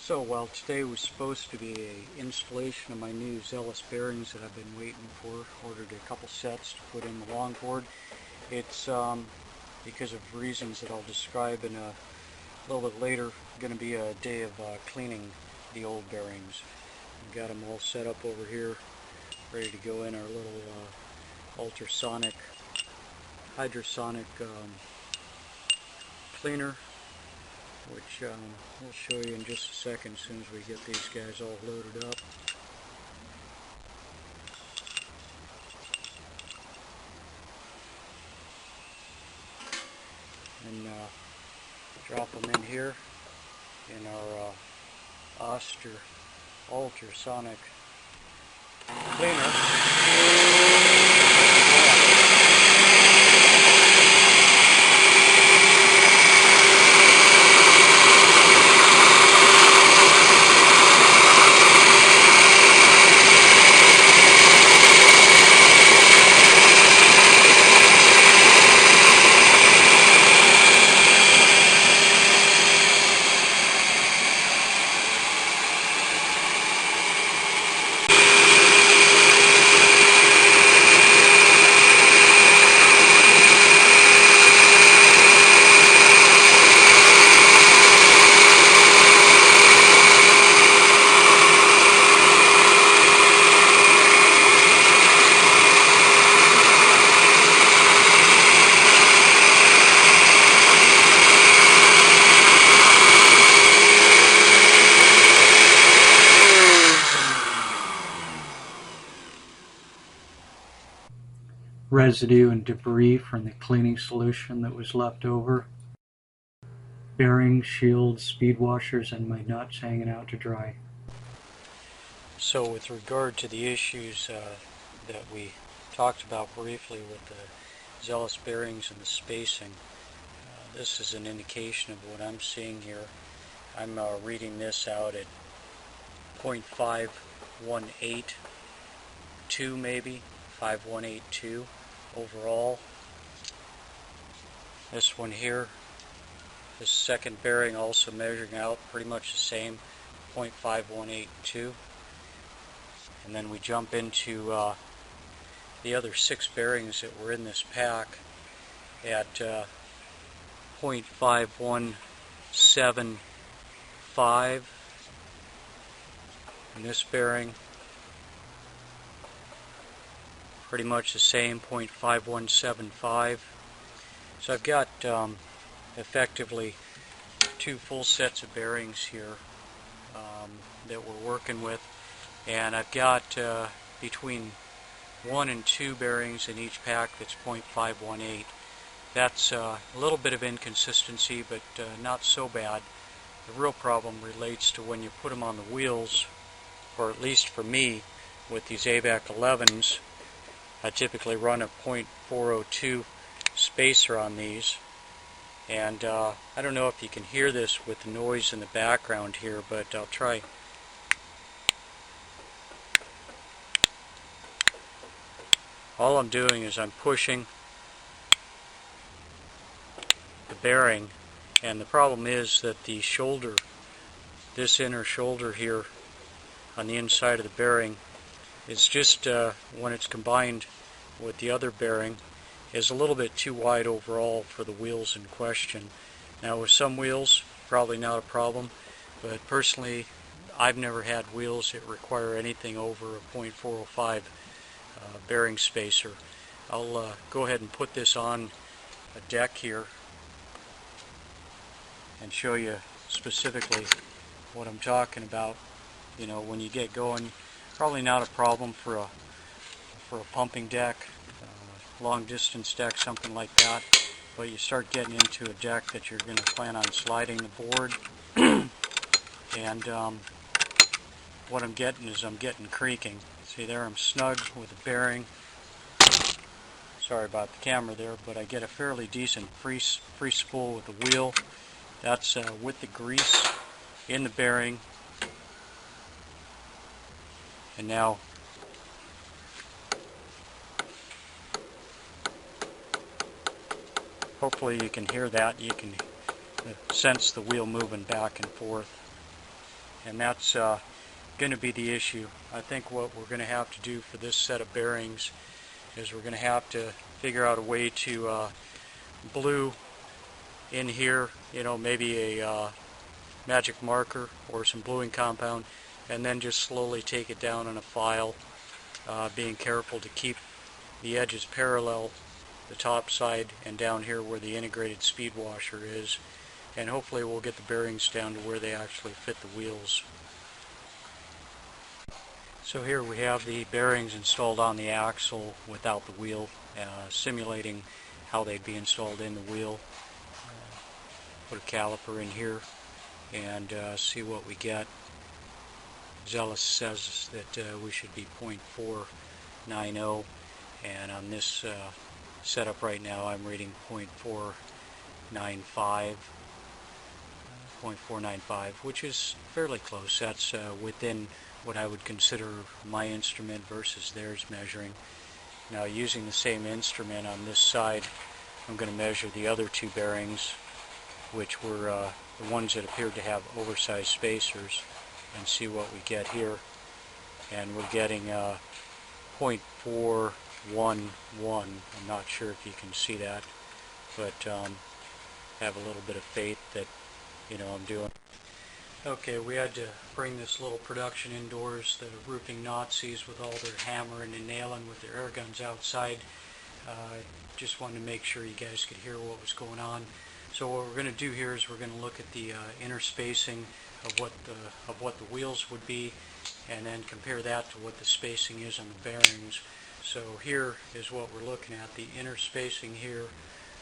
So while today was supposed to be a installation of my new Zealous bearings that I've been waiting for, ordered a couple sets to put in the longboard, it's because of reasons that I'll describe in a little bit later, going to be a day of cleaning the old bearings. We've got them all set up over here, ready to go in our little ultrasonic, hydrosonic cleaner, which we'll show you in just a second as soon as we get these guys all loaded up. And drop them in here in our ultrasonic cleaner. Residue and debris from the cleaning solution that was left over, bearings, shields, speed washers, and my nuts hanging out to dry. So with regard to the issues that we talked about briefly with the Zealous bearings and the spacing, this is an indication of what I'm seeing here. I'm reading this out at 0.5182 maybe, 5182 overall. This one here, this second bearing also measuring out pretty much the same, 0.5182. And then we jump into the other 6 bearings that were in this pack at 0.5175, and this bearing pretty much the same, 0.5175. So I've got effectively 2 full sets of bearings here that we're working with, and I've got between 1 and 2 bearings in each pack that's 0.518. That's a little bit of inconsistency, but not so bad. The real problem relates to when you put them on the wheels, or at least for me with these AVAC 11s. I typically run a 0.402 spacer on these, and I don't know if you can hear this with the noise in the background here, but I'll try. All I'm doing is I'm pushing the bearing, and the problem is that the shoulder, this inner shoulder here on the inside of the bearing, it's just when it's combined with the other bearing is a little bit too wide overall for the wheels in question. Now with some wheels probably not a problem, but personally I've never had wheels that require anything over a 0.405 bearing spacer. I'll go ahead and put this on a deck here and show you specifically what I'm talking about. You know, when you get going, probably not a problem for a pumping deck, long distance deck, something like that, but you start getting into a deck that you're going to plan on sliding the board, and what I'm getting is I'm getting creaking. See there, I'm snug with the bearing. Sorry about the camera there, but I get a fairly decent free spool with the wheel. That's with the grease in the bearing. And now hopefully you can hear that. You can sense the wheel moving back and forth. and that's going to be the issue. I think what we're going to have to do for this set of bearings is we're going to have to figure out a way to blue in here, maybe a magic marker or some bluing compound, and then just slowly take it down on a file, being careful to keep the edges parallel, the top side and down here where the integrated speed washer is, and hopefully we'll get the bearings down to where they actually fit the wheels. So here we have the bearings installed on the axle without the wheel, simulating how they'd be installed in the wheel. Put a caliper in here and see what we get. Zealous says that we should be 0.490, and on this setup right now I'm reading 0.495, which is fairly close. That's within what I would consider my instrument versus theirs measuring. Now, using the same instrument on this side, I'm going to measure the other two bearings, which were the ones that appeared to have oversized spacers, and see what we get here. And we're getting 0.411. I'm not sure if you can see that, but have a little bit of faith that I'm doing. Okay, we had to bring this little production indoors. The roofing Nazis with all their hammering and nailing with their air guns outside. Just wanted to make sure you guys could hear what was going on. So what we're going to do here is we're going to look at the inner spacing of what the wheels would be, and then compare that to what the spacing is on the bearings. So here is what we're looking at, the inner spacing here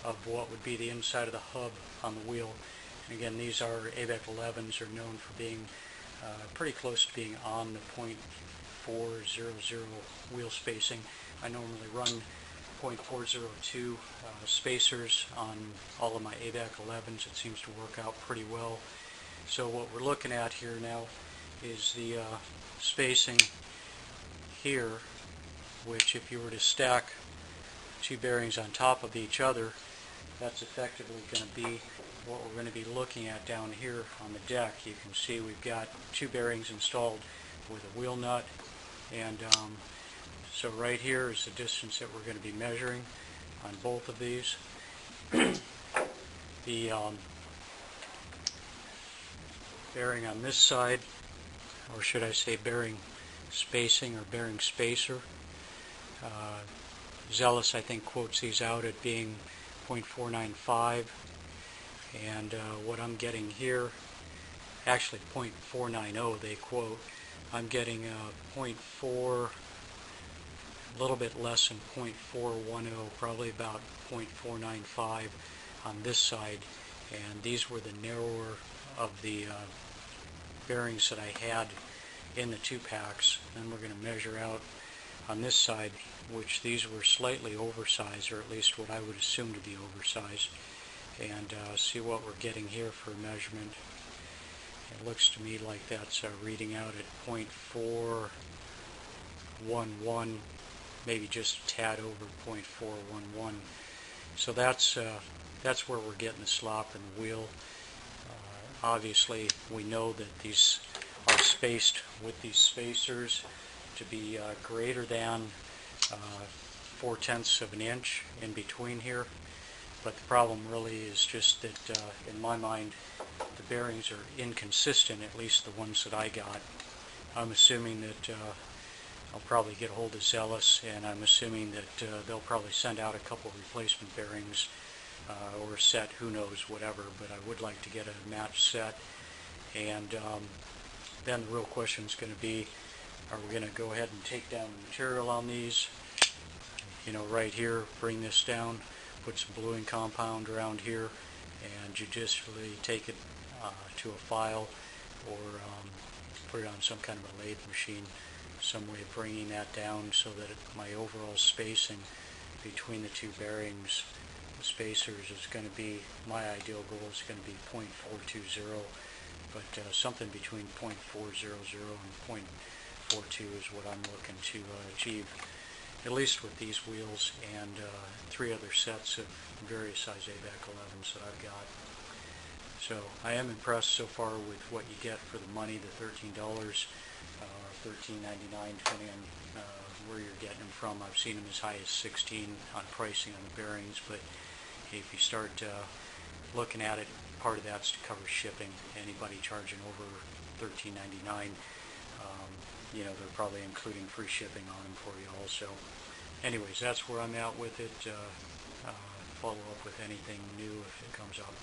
of what would be the inside of the hub on the wheel. And again, these are ABEC 11s, are known for being pretty close to being on the 0.400 wheel spacing. I normally run 0.402 spacers on all of my ABEC 11s. It seems to work out pretty well. So what we're looking at here now is the spacing here, which if you were to stack two bearings on top of each other, that's effectively going to be what we're going to be looking at down here on the deck. You can see we've got two bearings installed with a wheel nut, and so right here is the distance that we're going to be measuring on both of these. The bearing on this side, or should I say bearing spacing or bearing spacer, Zealous I think quotes these out at being 0.495, and what I'm getting here, actually 0.490 they quote, I'm getting 0.4, a little bit less than 0.410, probably about 0.495 on this side, and these were the narrower of the bearings that I had in the two packs. Then we're going to measure out on this side, which these were slightly oversized, or at least what I would assume to be oversized, and see what we're getting here for measurement. It looks to me like that's reading out at 0.411, maybe just a tad over 0.411. So that's where we're getting the slop in the wheel. Obviously, we know that these are spaced with these spacers to be greater than 0.4 of an inch in between here. But the problem really is just that, in my mind, the bearings are inconsistent, at least the ones that I got. I'm assuming that I'll probably get a hold of Zealous, and I'm assuming that they'll probably send out a couple of replacement bearings or a set, who knows, whatever, but I would like to get a match set. And then the real question is going to be, are we going to go ahead and take down the material on these? Right here, bring this down, put some bluing compound around here, and judiciously take it to a file, or put it on some kind of a lathe machine, some way of bringing that down so that my overall spacing between the two bearings, the spacers, is going to be, my ideal goal is going to be 0.420, but something between 0.400 and 0.42 is what I'm looking to achieve, at least with these wheels and three other sets of various size ABEC 11s that I've got. So I am impressed so far with what you get for the money, the $13 or $13.99, depending on where you're getting them from. I've seen them as high as $16 on pricing on the bearings, but if you start looking at it, part of that's to cover shipping. Anybody charging over $13.99, you know, they're probably including free shipping on them for you also. Anyways, that's where I'm at with it. Follow up with anything new if it comes up.